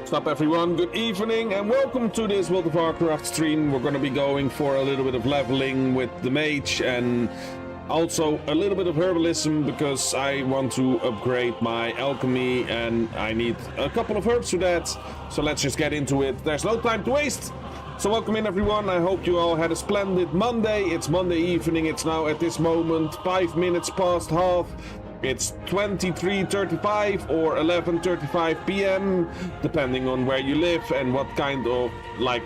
What's up everyone, good evening and welcome to this World of Warcraft stream. We're going to be going for a little bit of leveling with the mage and also a little bit of herbalism because I want to upgrade my alchemy and I need a couple of herbs for that. So let's just get into it. There's no time to waste. So welcome in everyone. I hope you all had a splendid Monday. It's Monday evening. It's now at this moment 5 minutes past half. It's 23:35 or 11:35 p.m. depending on where you live and what kind of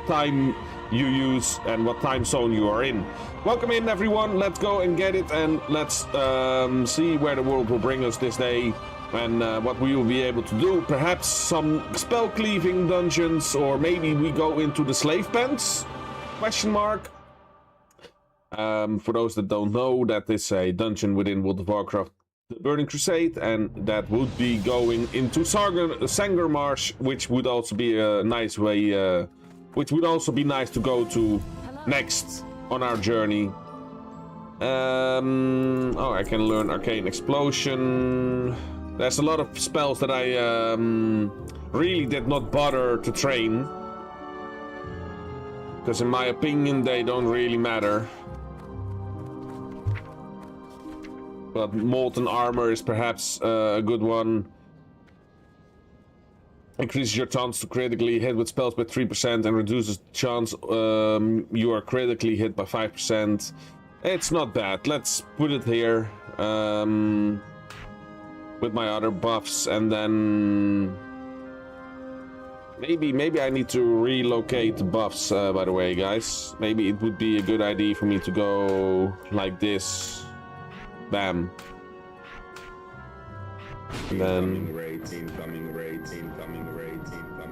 time you use and what time zone you are in. Welcome in everyone. Let's go and get it and let's see where the world will bring us this day and what we will be able to do. Perhaps some spell cleaving dungeons, or maybe we go into the slave pens? Question mark. For those that don't know, that is a dungeon within World of Warcraft the Burning Crusade, and that would be going into Sangarmarsh, which would also be a nice way, which would also be nice to go to next on our journey. Oh, I can learn Arcane Explosion. There's a lot of spells that I really did not bother to train, because in my opinion they don't really matter. But Molten Armor is perhaps a good one. Increases your chance to critically hit with spells by 3% and reduces the chance you are critically hit by 5%. It's not bad. Let's put it here with my other buffs, and then maybe I need to relocate the buffs, by the way, guys. Maybe it would be a good idea for me to go like this. Bam. And then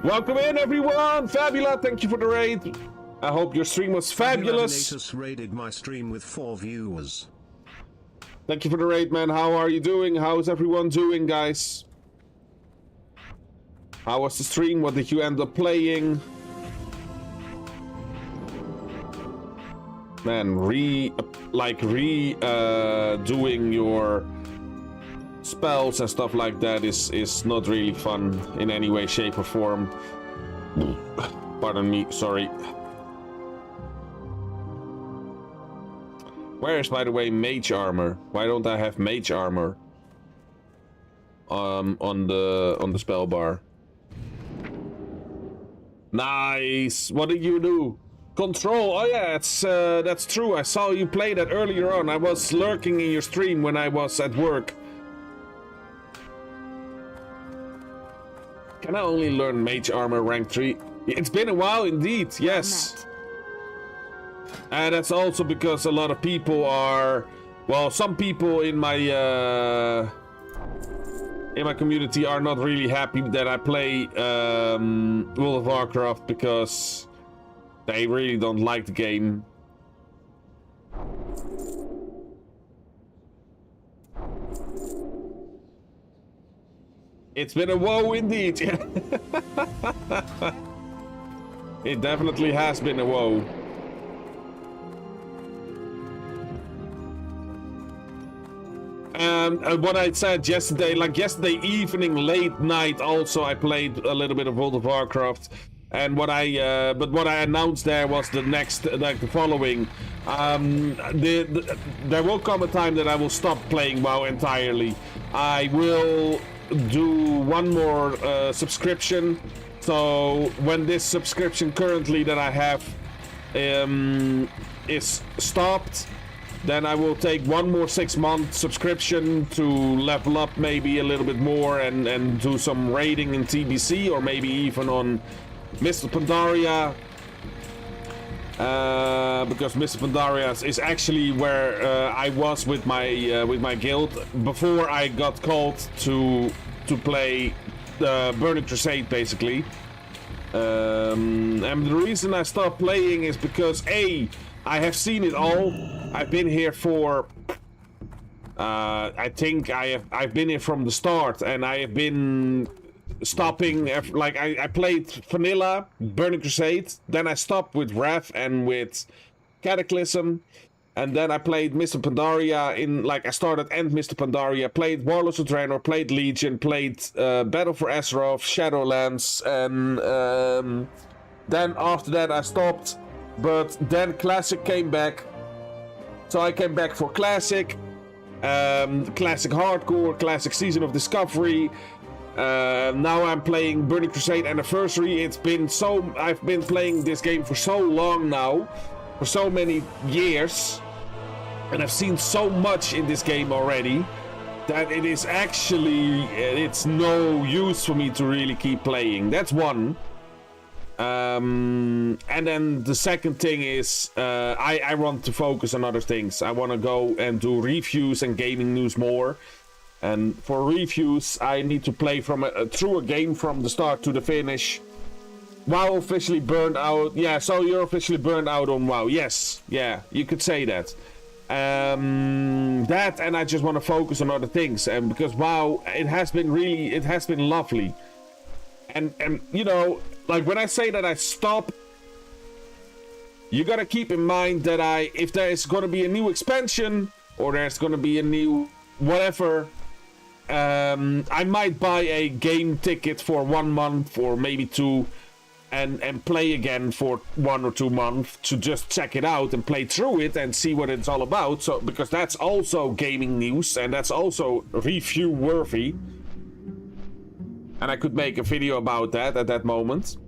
welcome in everyone! Fabula, thank you for the raid. I hope your stream was fabulous. Raided my stream with 4 viewers. Thank you for the raid, man. How are you doing? How is everyone doing, guys? How was the stream? What did you end up playing? Man, doing your spells and stuff like that is not really fun in any way, shape, or form. Pardon me, sorry. Where is, by the way, mage armor? Why don't I have mage armor on the spell bar? Nice. What did you do? Control. Oh yeah, that's true. I saw you play that earlier on. I was lurking in your stream when I was at work. Can I only learn mage armor rank 3? It's been a while indeed. Yes. And that's also because a lot of people are, well, some people in my community are not really happy that I play World of Warcraft because they really don't like the game. It's been a woe indeed. It definitely has been a woe. And what I said yesterday, like yesterday evening, late night, also I played a little bit of World of Warcraft. And what I announced there was the next, like the following. There will come a time that I will stop playing WoW entirely. I will do one more subscription. So when this subscription currently that I have is stopped, then I will take one more 6-month subscription to level up maybe a little bit more and do some raiding in TBC, or maybe even on Mr. Pandaria, because Mr. Pandaria is actually where I was with my guild before I got called to play the Burning Crusade, basically. And the reason I stopped playing is because I have seen it all. I've been here for I think I've been here from the start, and I have been stopping, like I played Vanilla, Burning Crusade, then I stopped with Wrath and with Cataclysm, And then I played Mr. Pandaria I started and Mr. Pandaria, played Warlords of Draenor, played Legion, played Battle for Azeroth, Shadowlands, and then after that I stopped. But then Classic came back. So I came back for Classic, Classic Hardcore, Classic Season of Discovery. Now I'm playing Burning Crusade Anniversary. I've been playing this game for so long now. For so many years, and I've seen so much in this game already that it's no use for me to really keep playing. That's one. And then the second thing is I want to focus on other things. I want to go and do reviews and gaming news more. And for reviews, I need to play through a game from the start to the finish. WoW officially burned out. Yeah, so you're officially burned out on WoW. Yes, yeah, you could say that. That, and I just want to focus on other things. And because WoW, it has been lovely. And you know, like when I say that I stop, you gotta keep in mind that if there is gonna be a new expansion or there's gonna be a new whatever. I might buy a game ticket for 1 month or maybe 2. And play again for 1 or 2 months to just check it out and play through it and see what it's all about. So because that's also gaming news and that's also review worthy. And I could make a video about that at that moment.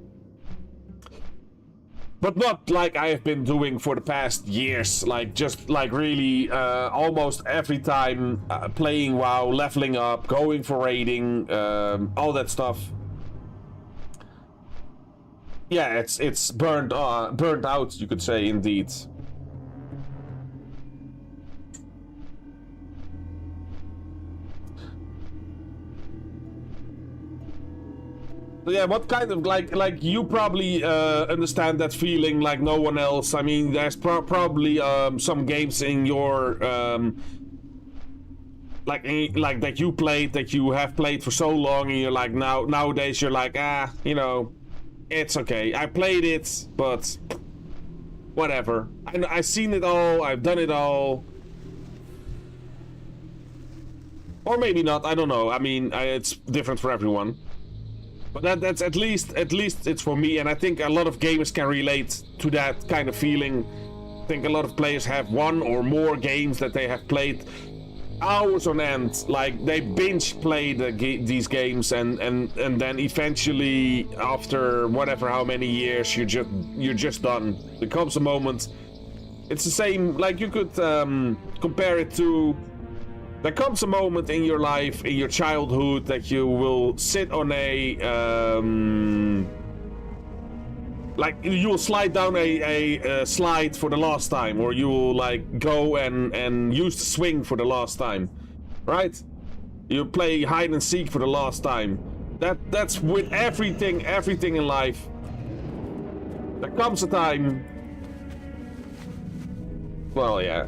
But not like I have been doing for the past years. Like just like really almost every time playing WoW, leveling up, going for raiding, all that stuff. Yeah, it's burnt out, you could say, indeed. So yeah, what kind of like you probably understand that feeling like no one else. I mean, there's probably some games in your like that you have played for so long, and you're like nowadays you're like you know. It's okay. I played it, but whatever. I've seen it all. I've done it all. Or maybe not. I don't know. I mean, it's different for everyone. But that's at least it's for me. And I think a lot of gamers can relate to that kind of feeling. I think a lot of players have 1 or more games that they have played hours on end, like they binge play these games, and then eventually after whatever how many years you're just done. There comes a moment. It's the same, like you could compare it to. There comes a moment in your life, in your childhood, that you will sit on a like you'll slide down a slide for the last time, or you will like go and use the swing for the last time, right? You play hide and seek for the last time. That's with everything in life. There comes a time. Well, yeah.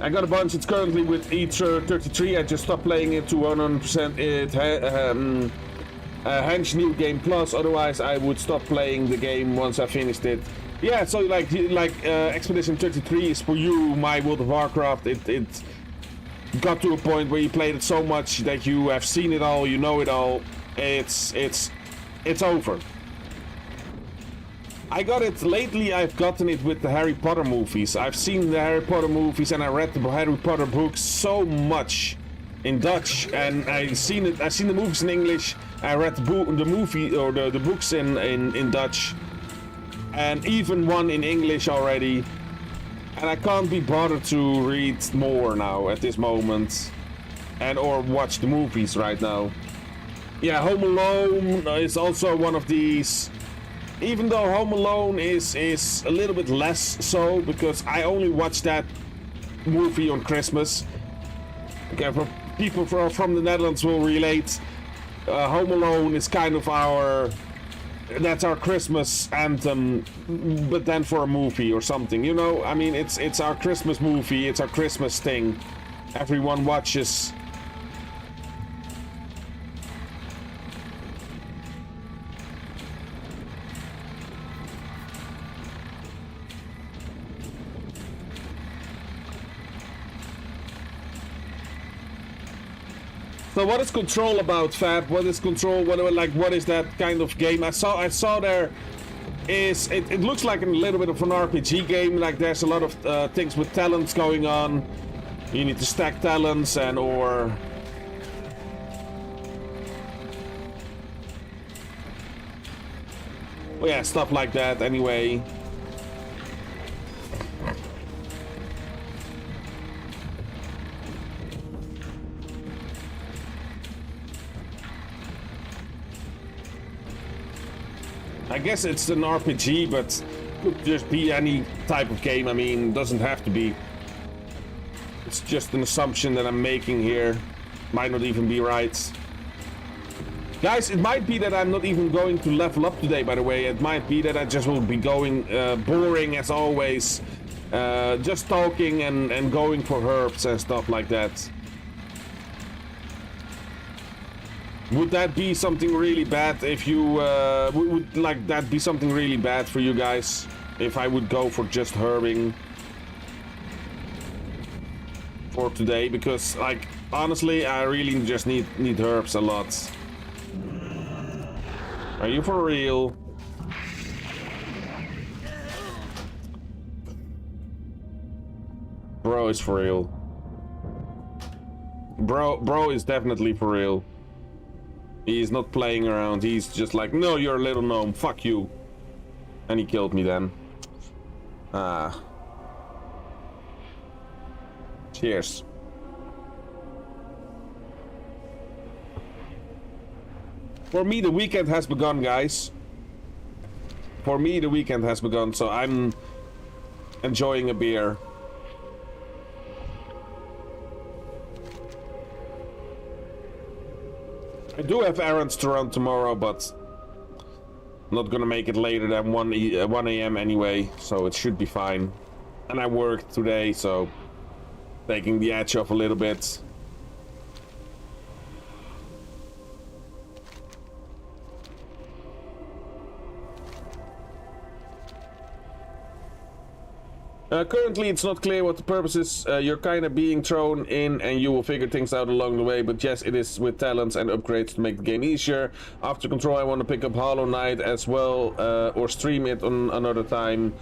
I got a bunch. It's currently with E33. I just stopped playing it to 100%. It hence new game plus. Otherwise, I would stop playing the game once I finished it. Yeah, so like Expedition 33 is for you. My World of Warcraft. It got to a point where you played it so much that you have seen it all. You know it all. It's over. I got it lately. I've gotten it with the Harry Potter movies. I've seen the Harry Potter movies and I read the Harry Potter books so much in Dutch, and I've seen the movies in English. I read the movie or the books in Dutch, and even one in English already. And I can't be bothered to read more now at this moment, or watch the movies right now. Yeah, Home Alone is also one of these. Even though Home Alone is a little bit less so, because I only watched that movie on Christmas. Okay, for people from the Netherlands will relate. Home Alone is kind of that's our Christmas anthem, but then for a movie or something, you know? I mean, it's our Christmas movie, it's our Christmas thing. Everyone watches. So what is Control about, Fab? What is Control? What is that kind of game? I saw there is it looks like a little bit of an RPG game. Like there's a lot of things with talents going on. You need to stack talents or well, yeah, stuff like that. Anyway. I guess it's an RPG, but could just be any type of game. I mean, doesn't have to be. It's just an assumption that I'm making here. Might not even be right. Guys, it might be that I'm not even going to level up today, by the way. It might be that I just will be going boring as always. Just talking and going for herbs and stuff like that. Would that be something really bad if you... would like that be something really bad for you guys? If I would go for just herbing for today? Because, like, honestly, I really just need herbs a lot. Are you for real? Bro is for real. Bro is definitely for real. He's not playing around. He's just like, no, you're a little gnome. Fuck you. And he killed me then. Ah. Cheers. For me, the weekend has begun, guys. For me, the weekend has begun, so I'm enjoying a beer. I do have errands to run tomorrow, but I'm not gonna make it later than 1 a.m. anyway, so it should be fine. And I worked today, so taking the edge off a little bit. Currently, it's not clear what the purpose is. You're kind of being thrown in and you will figure things out along the way. But yes, it is with talents and upgrades to make the game easier. After Control, I want to pick up Hollow Knight as well, or stream it on another time.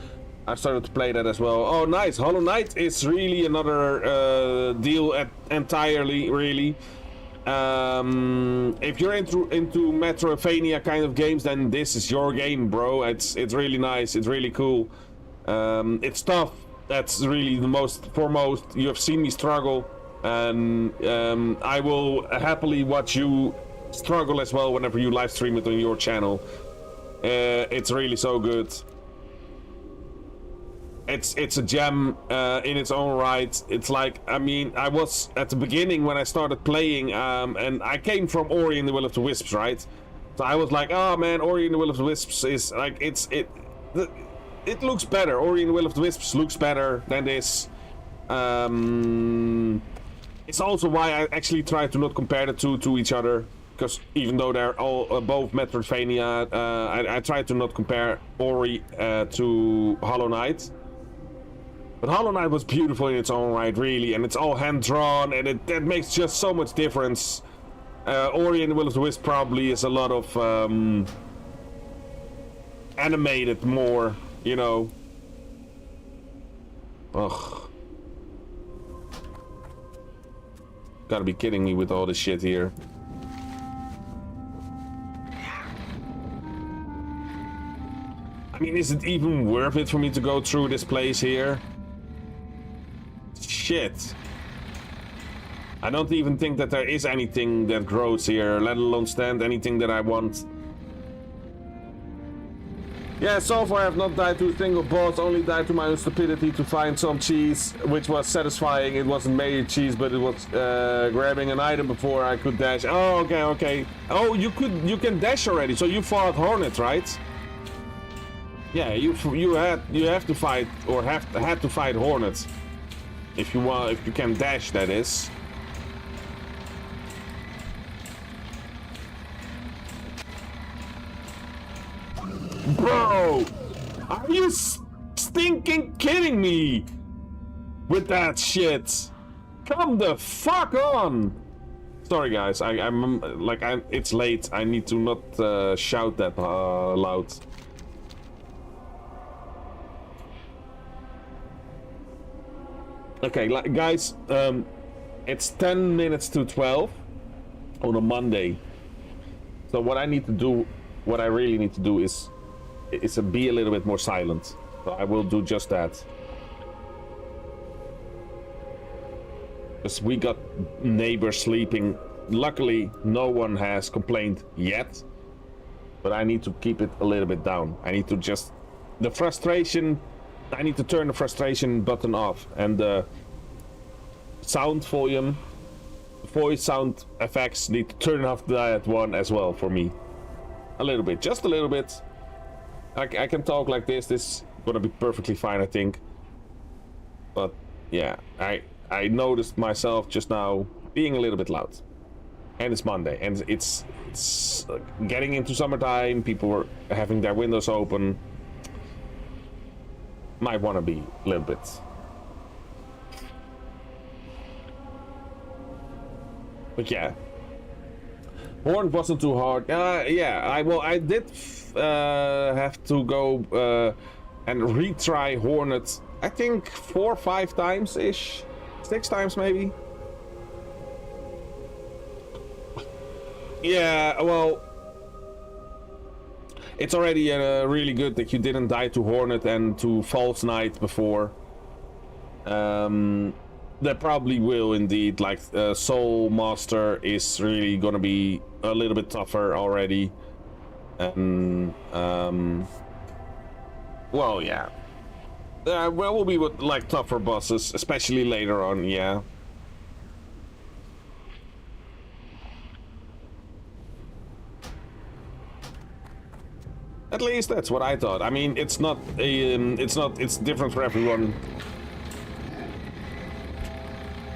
I started to play that as well. Oh, nice. Hollow Knight is really another deal entirely, really. If you're into Metroidvania kind of games, then this is your game, bro. It's really nice. It's really cool. It's tough. That's really the most foremost. You have seen me struggle, and I will happily watch you struggle as well whenever you live stream it on your channel. It's really so good. It's a gem in its own right. It's like, I mean, I was at the beginning when I started playing, and I came from Ori and the Will of the Wisps, right? So I was like, oh man, Ori and the Will of the Wisps is like, it looks better. Ori and the Will of the Wisps looks better than this. It's also why I actually try to not compare the two to each other. Because even though they're all both Metroidvania, I try to not compare Ori to Hollow Knight. But Hollow Knight was beautiful in its own right, really. And it's all hand-drawn, and that makes just so much difference. Ori and the Will of the Wisp probably is a lot of animated more. You know. Ugh. Gotta be kidding me with all this shit here. I mean, is it even worth it for me to go through this place here? Shit. I don't even think that there is anything that grows here, let alone stand anything that I want. Yeah, so far I have not died to a single boss, only died to my own stupidity to find some cheese, which was satisfying. It wasn't made cheese, but it was grabbing an item before I could dash. Oh, okay, okay. Oh, you can dash already, so you fought Hornet, right? Yeah, you have to fight, or had to fight Hornet. If you can dash, that is. Bro, are you stinking kidding me with that shit? Come the fuck on. Sorry guys, it's late. I need to not shout that loud. Okay, guys, it's 10 minutes to 12 on a Monday. So what I need to do, what I really need to do is be a little bit more silent. So I will do just that. Because we got neighbors sleeping. Luckily, no one has complained yet. But I need to keep it a little bit down. I need to just... The frustration... I need to turn the frustration button off. And the sound volume, voice sound effects need to turn off that one as well for me. A little bit. Just a little bit. I can talk like this. This is gonna be perfectly fine, I think. But, yeah. I noticed myself just now being a little bit loud. And it's Monday, and it's getting into summertime. People are having their windows open. Might want to be a little bit. But yeah, Horn wasn't too hard. Yeah, I did have to go and retry Hornet. I think 4 or 5 times ish. 6 times maybe. Yeah, well, it's already really good that you didn't die to Hornet and to False Knight before. That probably will indeed. Like Soul Master is really gonna be a little bit tougher already. And well, yeah. Well, we'll be with like tougher bosses, especially later on. Yeah. At least that's what I thought. I mean, it's not a, it's different for everyone.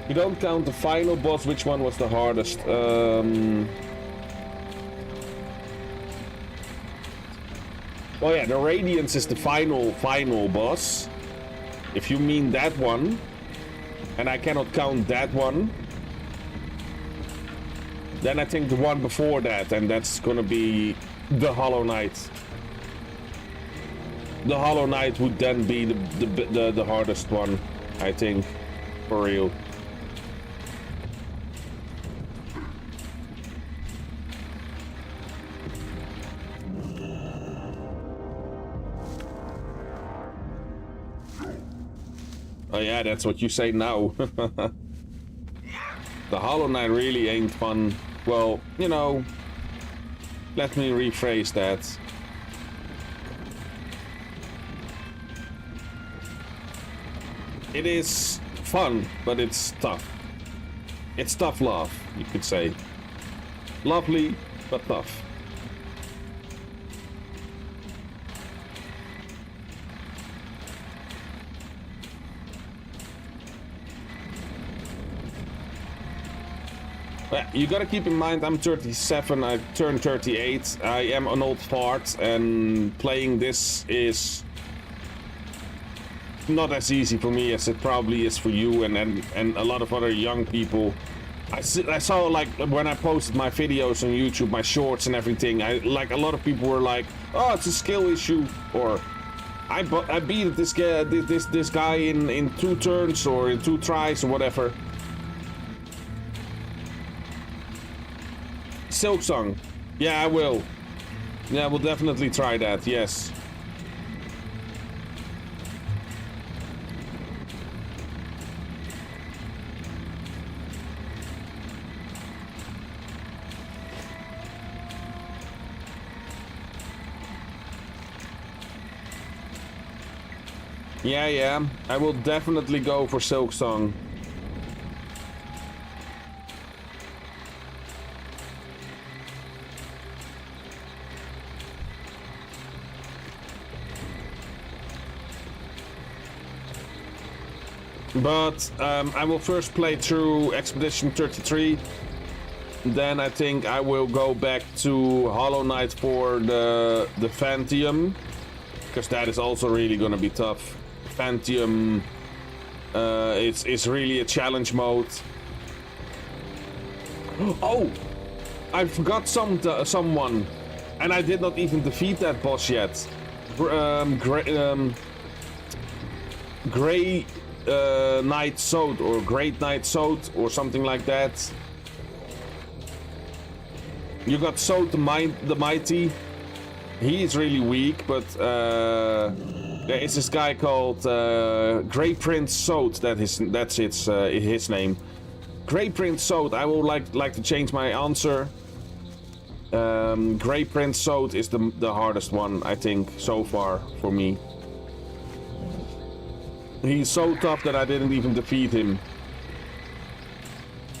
You don't count the final boss. Which one was the hardest? Oh yeah, the Radiance is the final boss. If you mean that one, and I cannot count that one, then I think the one before that, and that's gonna be the Hollow Knight. The Hollow Knight would then be the hardest one, I think, for real. Oh yeah, that's what you say now. The Hollow Knight really ain't fun. Well, you know, let me rephrase that. It is fun, but it's tough. It's tough love, you could say. Lovely, but tough. You gotta keep in mind, I'm 37, I turned 38. I am an old fart, and playing this is not as easy for me as it probably is for you and a lot of other young people. I saw, like, when I posted my videos on YouTube, my shorts and everything, like a lot of people were like, oh, it's a skill issue, or I beat this guy in 2 turns or in 2 tries or whatever. Silksong. Yeah, I will. Yeah, we'll definitely try that, yes. Yeah, I will definitely go for Silksong. But I will first play through Expedition 33. Then I think I will go back to Hollow Knight for the Phantium, because that is also really gonna be tough. Phantium, it's really a challenge mode. Oh! I forgot someone. And I did not even defeat that boss yet. Grey Knight Sode, or Great Knight Sode, or something like that. You got Sode the Mighty. He is really weak, but there is this guy called Grey Prince Sode. That's his name. Grey Prince Sode. I would like to change my answer. Grey Prince Sode is the hardest one, I think, so far for me. He's so tough that I didn't even defeat him.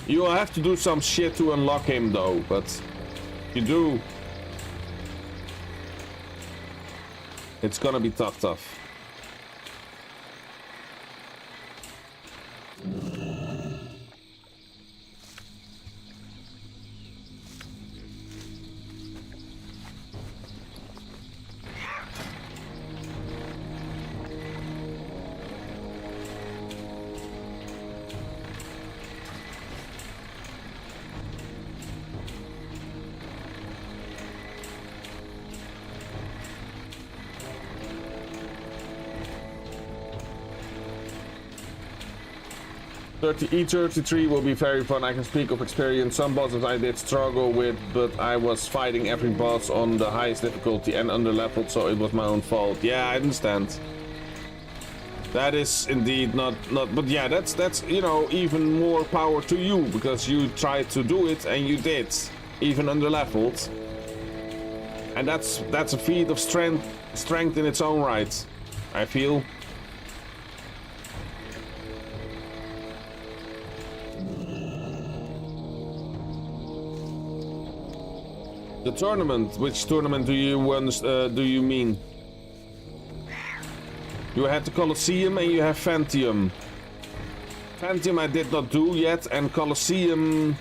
You'll have to do some shit to unlock him though, but you do. It's gonna be tough. 33 will be very fun. I can speak of experience. Some bosses I did struggle with, but I was fighting every boss on the highest difficulty and under leveled, so it was my own fault. Yeah, I understand. That is indeed not, but yeah, that's you know, even more power to you, because you tried to do it and you did, even under leveled. And that's a feat of strength in its own right, I feel. The tournament. Which tournament do you mean? You had the Colosseum and you have Phantium. Phantium I did not do yet, and Colosseum,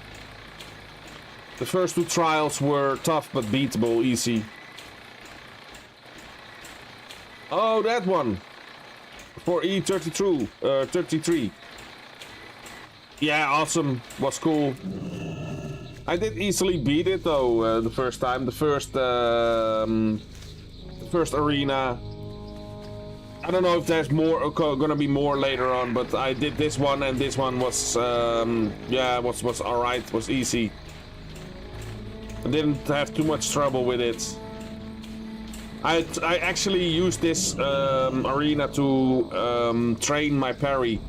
the first two trials were tough but beatable, easy. Oh, that one for E32, 33. Yeah, awesome. Was cool. I did easily beat it though the first time. The first arena. I don't know if there's more gonna be more later on, but I did this one, and this one was yeah, was alright. Was easy. I didn't have too much trouble with it. I actually used this arena to train my parry.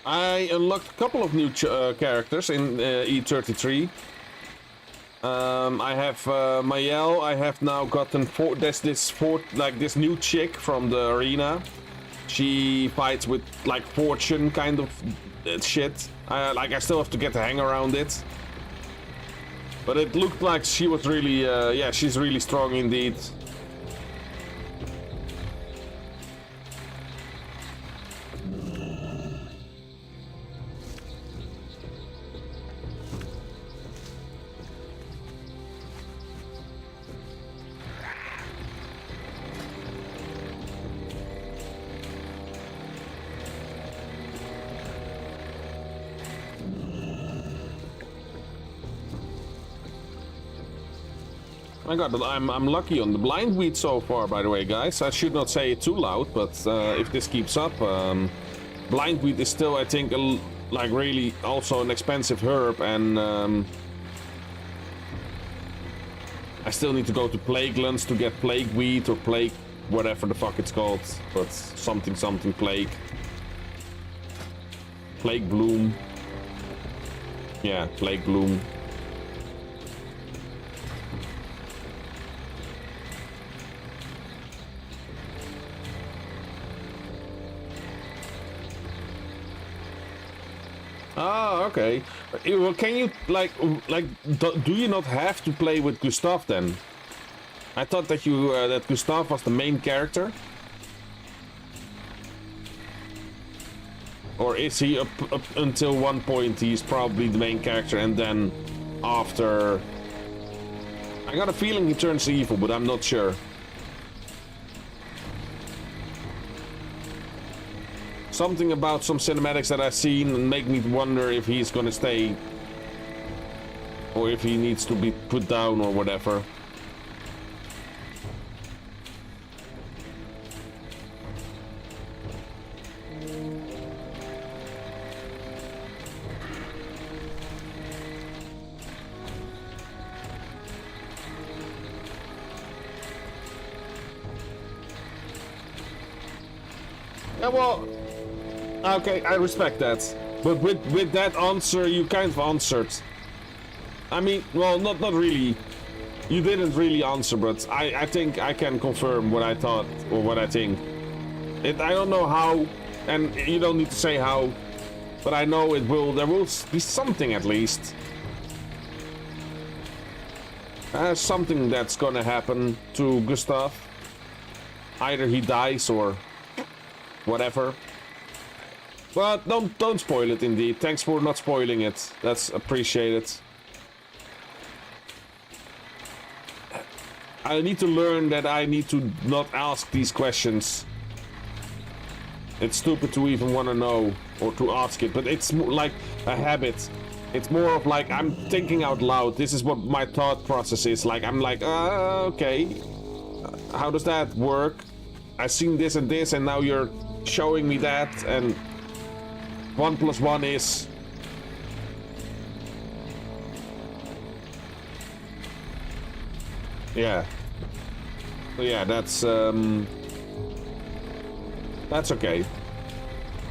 I unlocked a couple of new characters in E33. I have Mayel. I have now gotten this new chick from the arena. She fights with like fortune kind of shit. I still have to get the hang around it. But it looked like she was really, yeah, she's really strong indeed. I got it. I'm lucky on the blind weed so far, by the way, guys. I should not say it too loud, but if this keeps up, blind weed is still, I think, like really also an expensive herb, and I still need to go to Plaguelands to get plague wheat or plague whatever the fuck it's called, but something plague. Plague bloom. Yeah, plague bloom. Ah, okay. Well, can you do you not have to play with Gustav then? I thought that that Gustav was the main character. Or is he up until one point he's probably the main character, and then after I got a feeling he turns evil, but I'm not sure. Something about some cinematics that I've seen make me wonder if he's gonna stay or if he needs to be put down or whatever. Yeah, well, okay, I respect that. But with that answer, you kind of answered. I mean, well, not really. You didn't really answer, but I think I can confirm what I thought or what I think. I don't know how, and you don't need to say how, but I know it will. There will be something at least. Something that's gonna happen to Gustav. Either he dies or whatever. But don't spoil it, indeed. Thanks for not spoiling it. That's appreciated. I need to learn that I need to not ask these questions. It's stupid to even want to know or to ask it, but it's more like a habit. It's more of like I'm thinking out loud. This is what my thought process is. Like I'm like, okay, how does that work? I've seen this and this, and now you're showing me that, and 1 + 1 is... Yeah. So yeah, that's okay.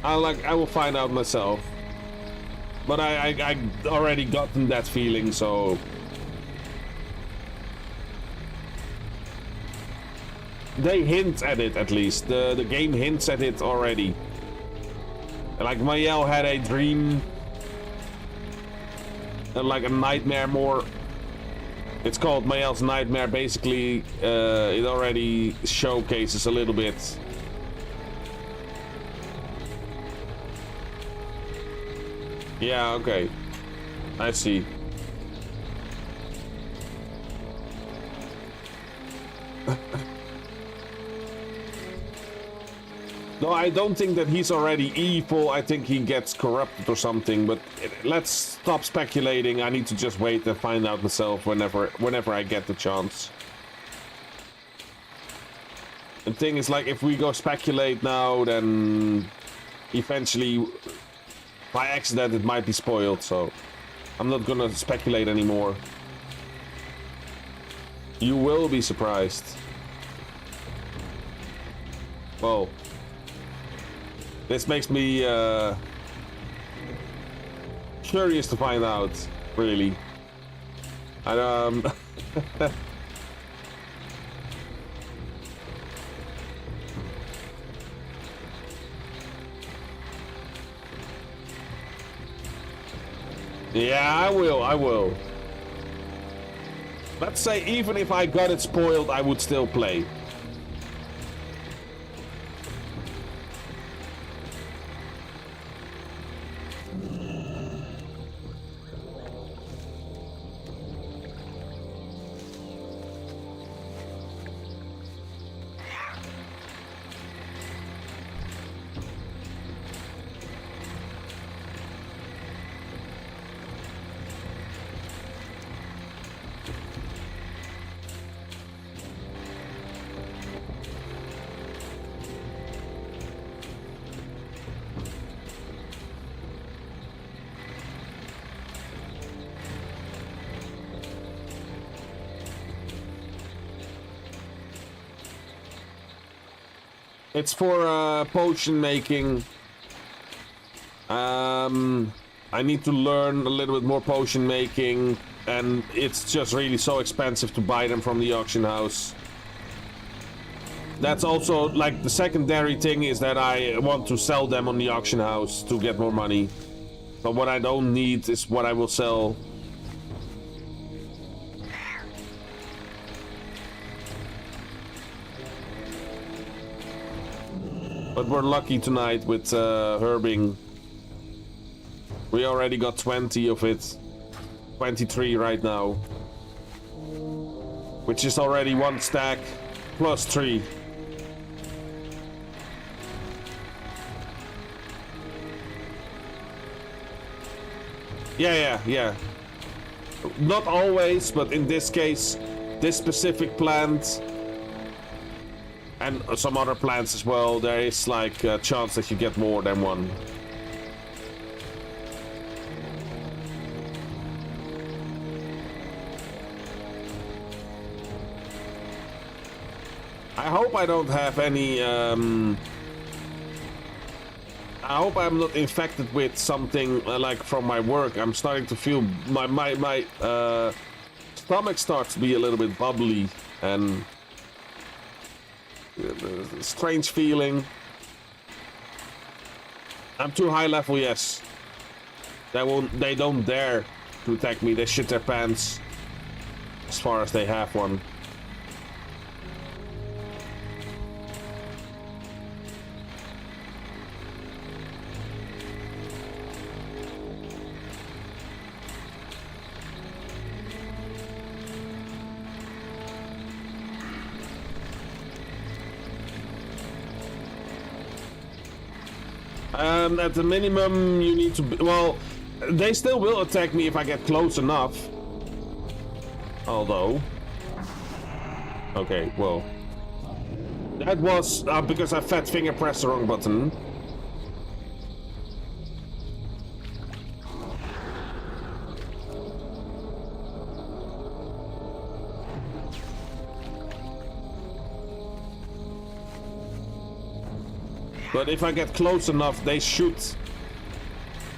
I will find out myself. But I already gotten that feeling, so... They hint at it, at least. The game hints at it already. Like, Mayel had a dream. Like a nightmare more. It's called Mayel's Nightmare. Basically, it already showcases a little bit. Yeah, okay. I see. No, I don't think that he's already evil. I think he gets corrupted or something, but let's stop speculating. I need to just wait and find out myself whenever I get the chance. The thing is, like, if we go speculate now, then eventually by accident it might be spoiled, so I'm not gonna speculate anymore. You will be surprised. Well, this makes me curious to find out, really. And yeah, I will. Let's say even if I got it spoiled, I would still play. It's for potion making. I need to learn a little bit more potion making, and it's just really so expensive to buy them from the auction house. That's also, like, the secondary thing is that I want to sell them on the auction house to get more money. But what I don't need is what I will sell. But we're lucky tonight with herbing. We already got 20 of it. 23 right now. Which is already 1 stack plus 3. Yeah. Not always, but in this case, this specific plant and some other plants as well, there is like a chance that you get more than 1. I hope I don't have any I hope I'm not infected with something like from my work. I'm starting to feel my stomach starts to be a little bit bubbly and strange feeling. I'm too high level, yes. They don't dare to attack me. They shit their pants as far as they have one. At the minimum, you need to be, well, they still will attack me if I get close enough. Although, okay, well, that was because I fat finger pressed the wrong button. But if I get close enough, they should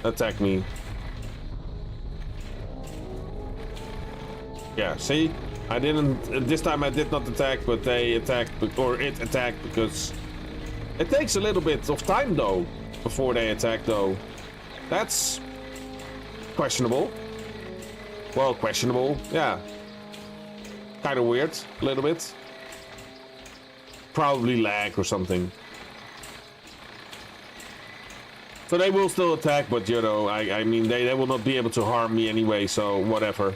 attack me. Yeah, see? I didn't... This time I did not attack, but they attacked... Or it attacked because... It takes a little bit of time, though, before they attack, though. That's... questionable. Well, questionable, yeah. Kind of weird, a little bit. Probably lag or something. So they will still attack, but you know, I mean, they will not be able to harm me anyway, so whatever.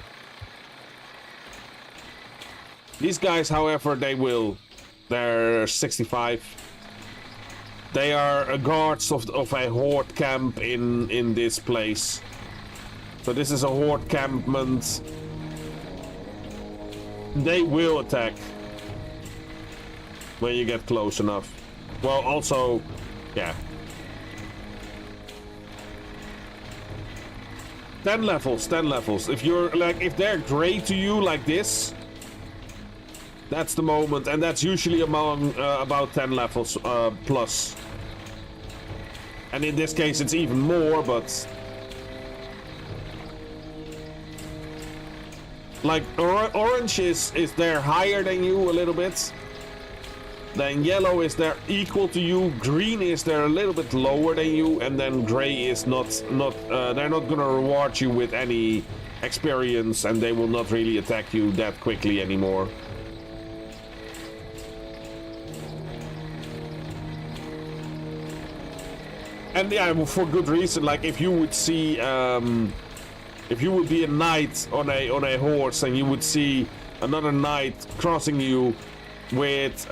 These guys, however, they will. They're 65. They are guards of a horde camp in this place. So this is a horde campment. They will attack when you get close enough. Well, also, yeah. 10 levels, 10 levels. If you're like, if they're great to you like this, that's the moment, and that's usually among about 10 levels plus. And in this case, it's even more, but like orange is there higher than you a little bit. Then yellow is there equal to you, green is there a little bit lower than you, and then gray is not they're not gonna reward you with any experience, and they will not really attack you that quickly anymore. And yeah, for good reason. Like if you would see, if you would be a knight on a horse, and you would see another knight crossing you with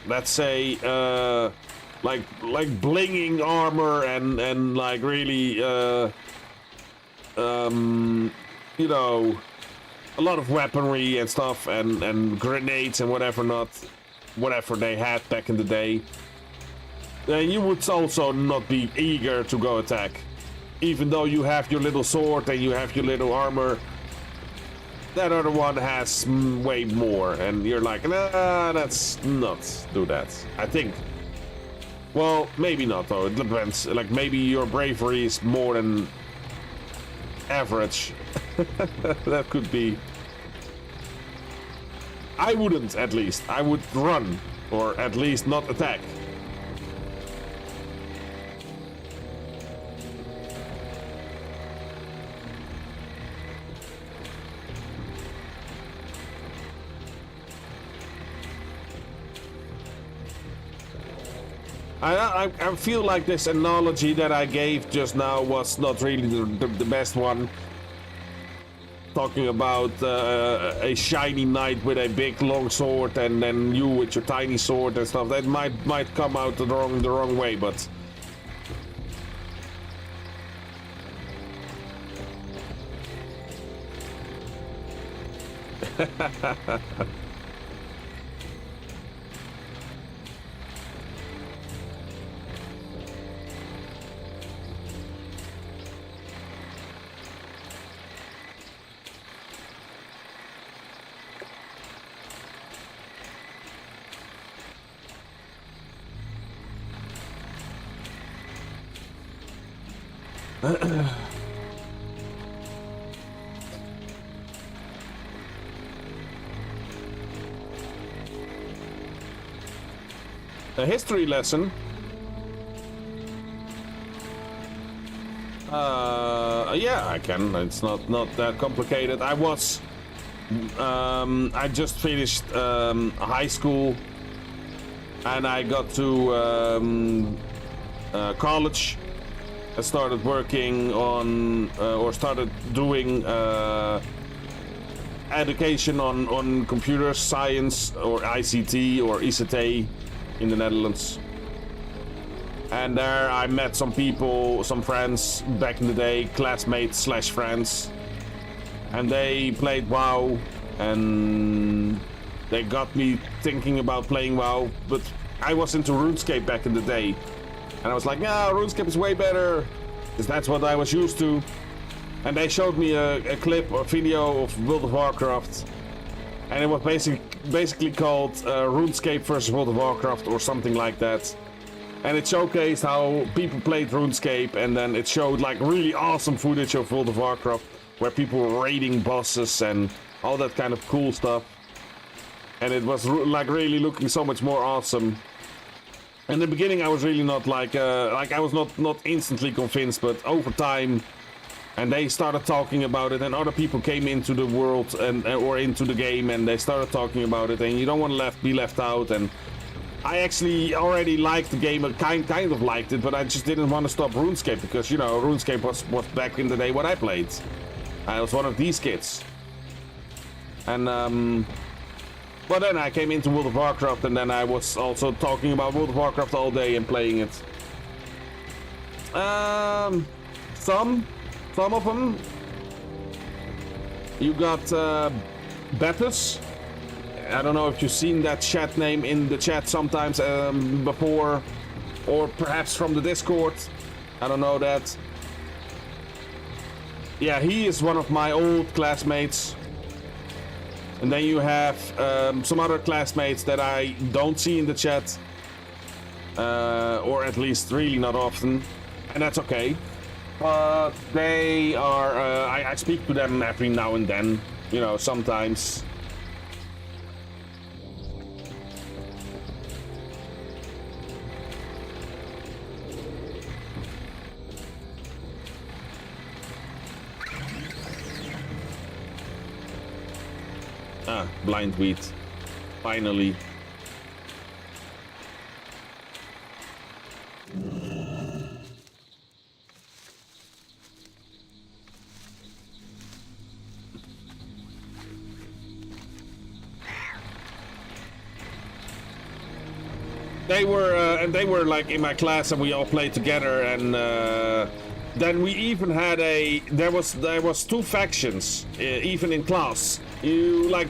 let's say like blinging armor and like really you know, a lot of weaponry and stuff and grenades and whatever they had back in the day, then you would also not be eager to go attack, even though you have your little sword and you have your little armor. That other one has way more, and you're like, nah, let's not do that. I think Well, maybe not though. It depends. Like maybe your bravery is more than average. That could be. I wouldn't, at least. I would run, or at least not attack. I feel like this analogy that I gave just now was not really the best one. Talking about a shiny knight with a big long sword, and then you with your tiny sword and stuff. That might come out the wrong way, but. A history lesson. Yeah, I can. It's not that complicated. I just finished high school, and I got to college. I started working on, or started doing education on computer science, or ICT, or ICT in the Netherlands. And there I met some people, some friends back in the day, classmates slash friends. And they played WoW, and they got me thinking about playing WoW. But I was into RuneScape back in the day. And I was like, yeah, RuneScape is way better, because that's what I was used to. And they showed me a clip or video of World of Warcraft. And it was basically called RuneScape versus World of Warcraft or something like that. And it showcased how people played RuneScape, and then it showed like really awesome footage of World of Warcraft, where people were raiding bosses and all that kind of cool stuff. And it was like really looking so much more awesome. In the beginning I was really not like I was not instantly convinced, but over time, and they started talking about it, and other people came into the world and or into the game, and they started talking about it, and you don't want to be left out. And I actually already liked the game, kind of liked it, but I just didn't want to stop RuneScape, because, you know, RuneScape was back in the day what I played. I was one of these kids. And, but then I came into World of Warcraft, and then I was also talking about World of Warcraft all day and playing it. Some of them. You got, Banter. I don't know if you've seen that chat name in the chat sometimes before, or perhaps from the Discord. I don't know that. Yeah, he is one of my old classmates. And then you have some other classmates that I don't see in the chat, or at least really not often, and that's okay. But they are, I speak to them every now and then, you know, sometimes. Ah, blind wheat. Finally. They were like in my class, and we all played together, and then we even had there was two factions even in class. You like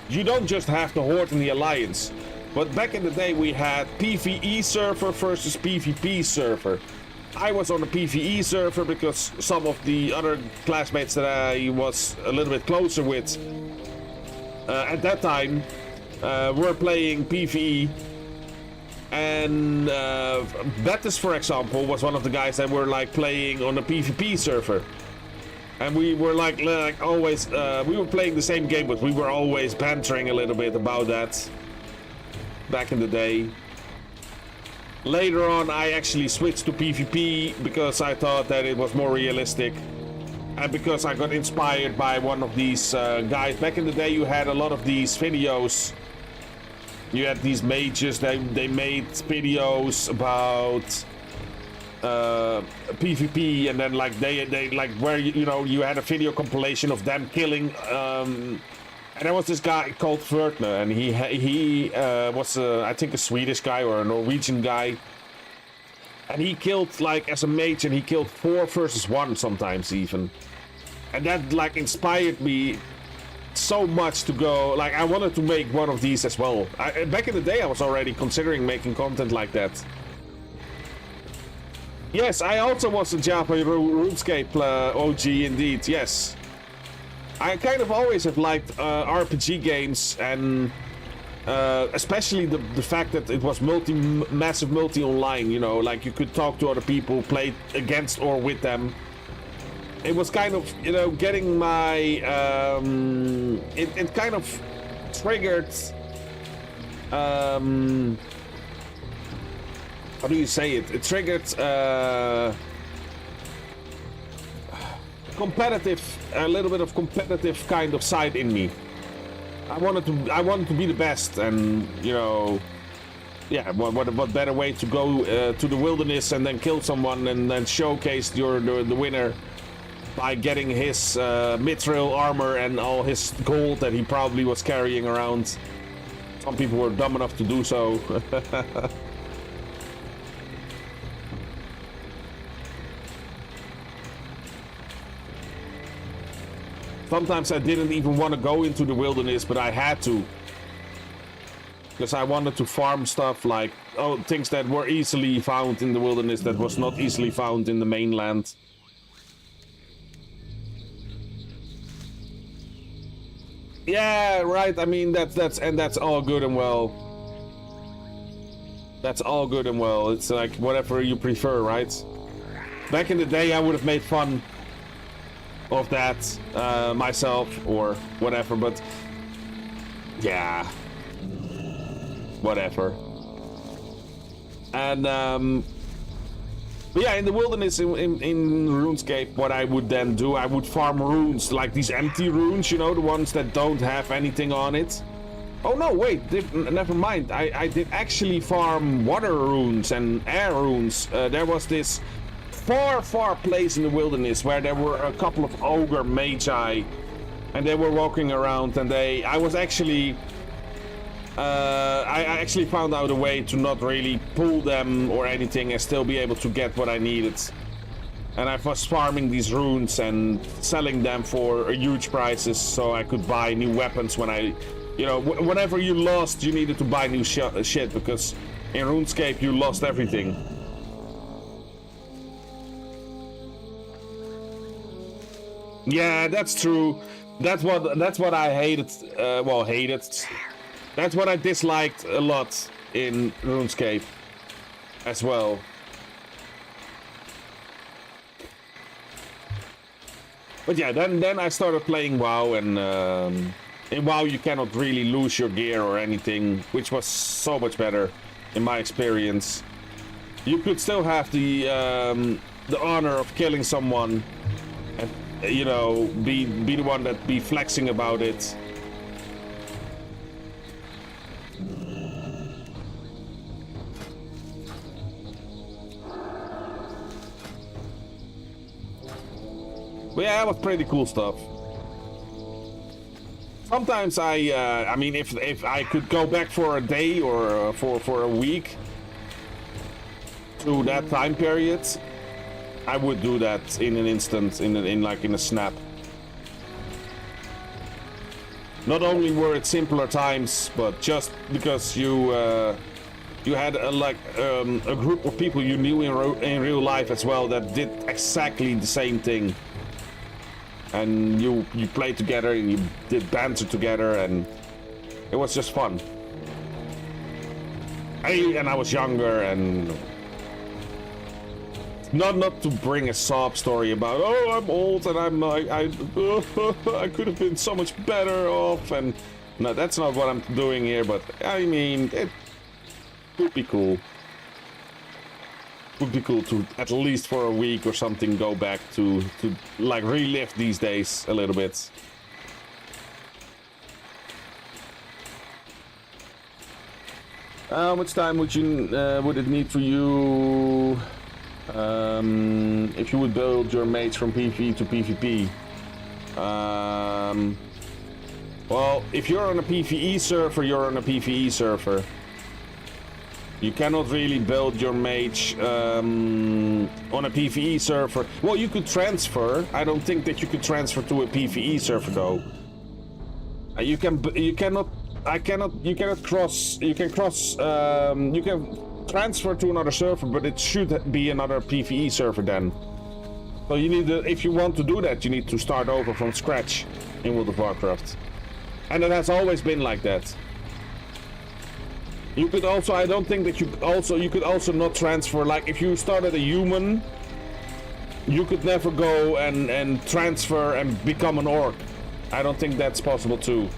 you don't just have the Horde and the Alliance, but back in the day we had PvE server versus PvP server. I was on the PvE server because some of the other classmates that I was a little bit closer with at that time were playing PvE. And Banter, for example, was one of the guys that were like playing on a PvP server. And we were like always, we were playing the same game, but we were always bantering a little bit about that back in the day. Later on, I actually switched to PvP because I thought that it was more realistic. And because I got inspired by one of these guys. Back in the day, you had a lot of these videos. You had these mages, they made videos about PvP, and then like they like where you know you had a video compilation of them killing. And there was this guy called Vertner, and he was I think a Swedish guy or a Norwegian guy, and he killed like as a mage, and he killed 4 versus 1 sometimes even, and that like inspired me so much to go. Like I wanted to make one of these as well. Back in the day, I was already considering making content like that. Yes, I also was a Java RuneScape OG indeed. Yes, I kind of always have liked RPG games, and especially the fact that it was massive multi online. You know, like you could talk to other people, play against or with them. It was kind of, you know, getting my it kind of triggered how do you say it? It triggered competitive, a little bit of competitive kind of side in me. I wanted to be the best, and you know, yeah, what better way to go to the wilderness and then kill someone and then showcase the winner by getting his mithril armor and all his gold that he probably was carrying around. Some people were dumb enough to do so. Sometimes I didn't even want to go into the wilderness, but I had to. Because I wanted to farm stuff like, things that were easily found in the wilderness that was not easily found in the mainland. Yeah, right. I mean, that's all good and well. That's all good and well. It's like whatever you prefer, right? Back in the day, I would have made fun of that myself or whatever, but yeah, whatever. And but yeah, in the wilderness in RuneScape, what I would then do, I would farm runes, like these empty runes, you know, the ones that don't have anything on it. Oh no, wait, never mind. I did actually farm water runes and air runes. There was this far place in the wilderness where there were a couple of ogre magi, and they were walking around, and I was actually I actually found out a way to not really pull them or anything and still be able to get what I needed. And I was farming these runes and selling them for huge prices so I could buy new weapons when I, you know, whenever you lost, you needed to buy new shit, because in RuneScape you lost everything. Yeah, that's true. That's what I hated. Well, hated. That's what I disliked a lot in RuneScape as well. But yeah, then I started playing WoW, and in WoW you cannot really lose your gear or anything, which was so much better in my experience. You could still have the honor of killing someone, and you know, be the one that be flexing about it. But yeah, it was pretty cool stuff. Sometimes I mean, if I could go back for a day or for a week to that time period, I would do that in an instant, in a snap. Not only were it simpler times, but just because you had a group of people you knew in real life as well that did exactly the same thing. And you played together and you did banter together, and it was just fun. I was younger, and not to bring a sob story about, oh, I'm old and I'm like, I could have been so much better off, and no, that's not what I'm doing here, but I mean, it would be cool. Would be cool to, at least for a week or something, go back to like relive these days a little bit. How much time would it need for you if you would build your mates from PvE to PvP? Well, if you're on a PvE server, you're on a PvE server. You cannot really build your mage on a PvE server. Well, you could transfer. I don't think that you could transfer to a PvE server though. You cannot cross. You can transfer to another server, but it should be another PvE server then. So you need to, if you want to do that, you need to start over from scratch in World of Warcraft, and it has always been like that. You could also, I don't think that you could also not transfer, like if you started a human, you could never go and transfer and become an orc. I don't think that's possible too.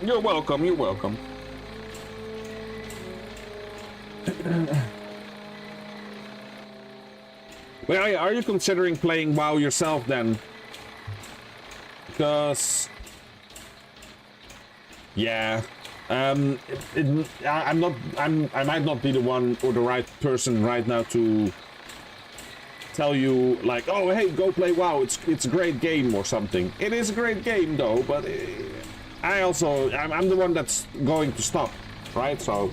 You're welcome, you're welcome. Well, are you considering playing WoW yourself then? Because yeah, I might not be the one or the right person right now to tell you like, oh hey, go play WoW, it's a great game or something. It is a great game though, but I'm the one that's going to stop, right? So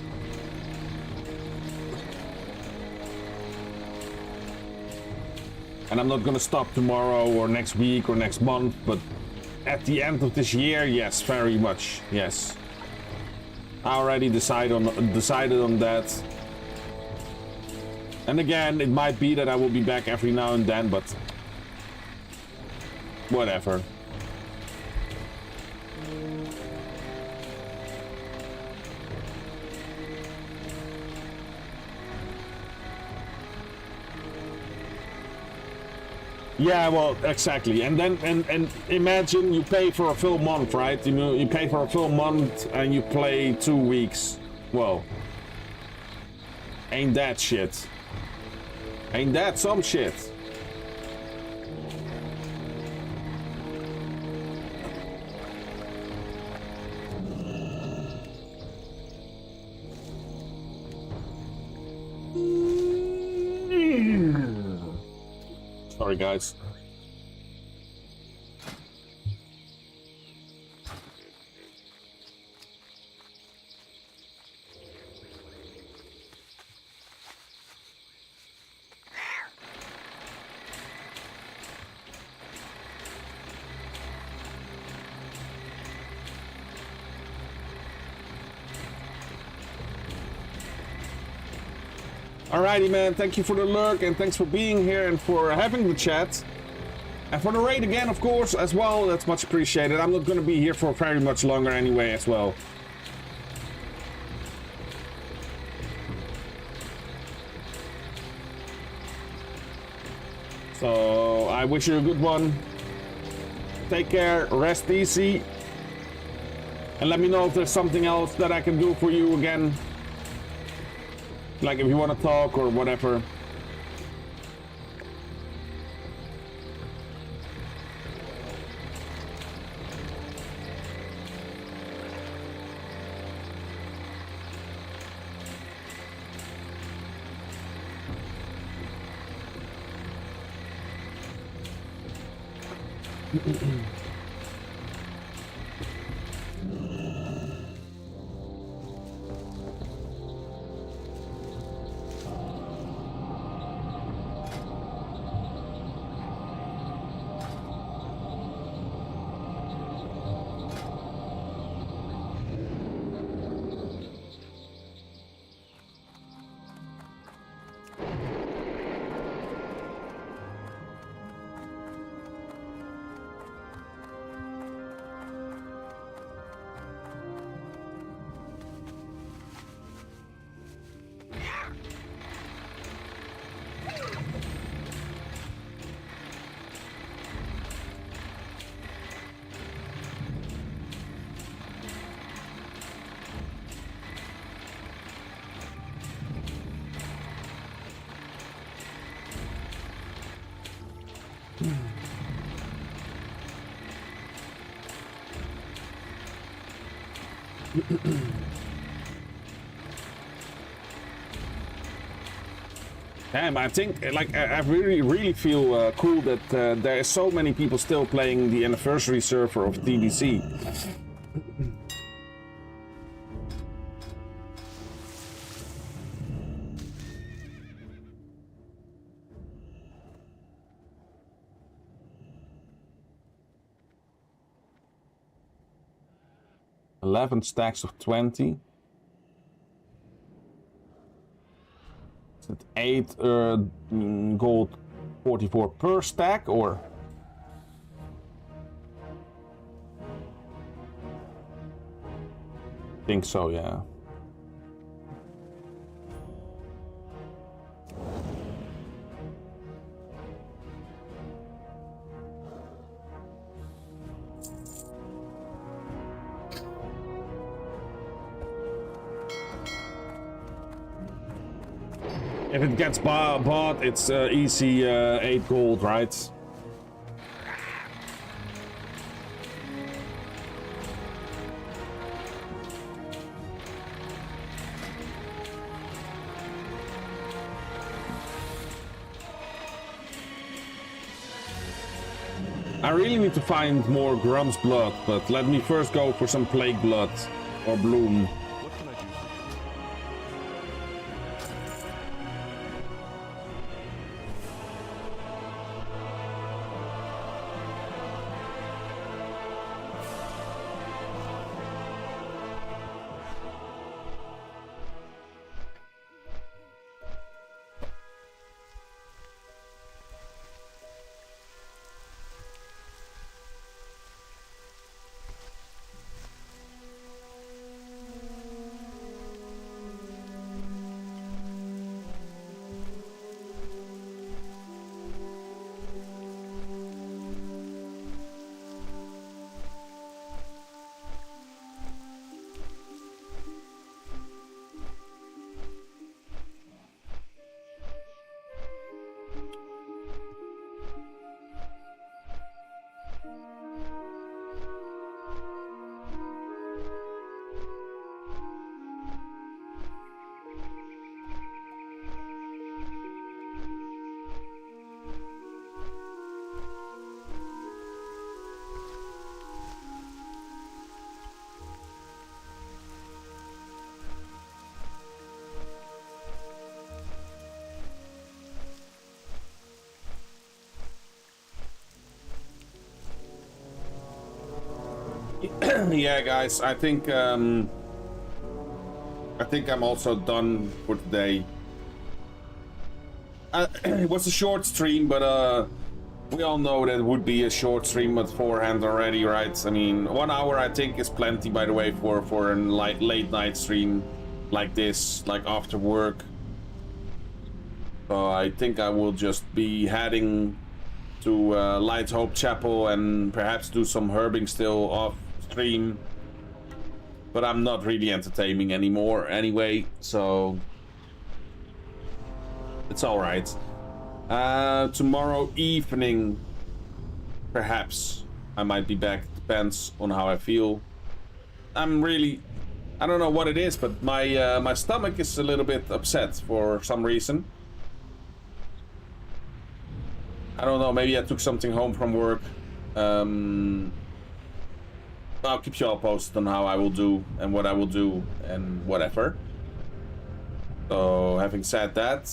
and I'm not gonna stop tomorrow or next week or next month, but at the end of this year, yes, very much, yes. I already decided on that. And again, it might be that I will be back every now and then, but whatever. Yeah, well, exactly. And then and imagine you pay for a full month, right? You know, you pay for a full month and you play 2 weeks. Well, ain't that shit? Ain't that some shit? Sorry, guys. Alrighty, man, thank you for the lurk and thanks for being here and for having the chat. And for the raid again, of course, as well, that's much appreciated. I'm not going to be here for very much longer anyway, as well. So, I wish you a good one. Take care, rest easy. And let me know if there's something else that I can do for you again. Like if you want to talk or whatever. Damn, I think, like, I really feel cool that there are so many people still playing the anniversary server of TBC. $11 stacks of 20. Is it 8 gold 44 per stack, or? I think so, yeah. If it gets bought, it's easy 8 gold, right? I really need to find more Grum's blood, but let me first go for some Plague blood or Bloom. What can I do for you? Yeah, guys, I think I'm also done for today. It was a short stream, but we all know that it would be a short stream beforehand already, right? I mean, 1 hour I think is plenty, by the way, for a late night stream like this, like after work. So I think I will just be heading to Light Hope Chapel and perhaps do some herbing still off stream. But I'm not really entertaining anymore anyway, so it's all right. Tomorrow evening, perhaps I might be back. Depends on how I feel. I don't know what it is, but my stomach is a little bit upset for some reason. I don't know, maybe I took something home from work. I'll keep you all posted on how I will do and what I will do and whatever. So, having said that,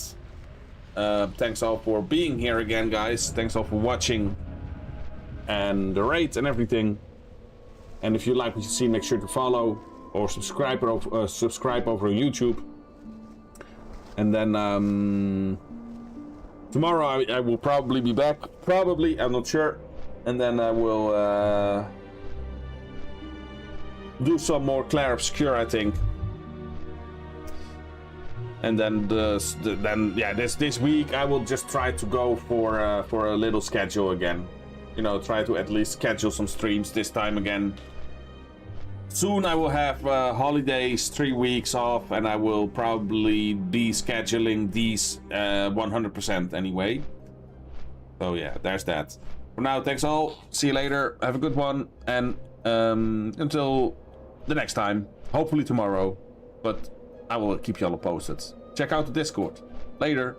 thanks all for being here again, guys. Thanks all for watching and the rate and everything. And if you like what you see, make sure to follow or subscribe over on YouTube. And then tomorrow I will probably be back. Probably, I'm not sure. And then I will do some more Clair Obscure, I think. And then this week I will just try to go for a little schedule again. You know, try to at least schedule some streams this time again. Soon I will have holidays, 3 weeks off, and I will probably be scheduling these 100% anyway. So yeah, there's that. For now, thanks all. See you later. Have a good one, and until the next time. Hopefully tomorrow, but I will keep you all posted. Check out the Discord. Later.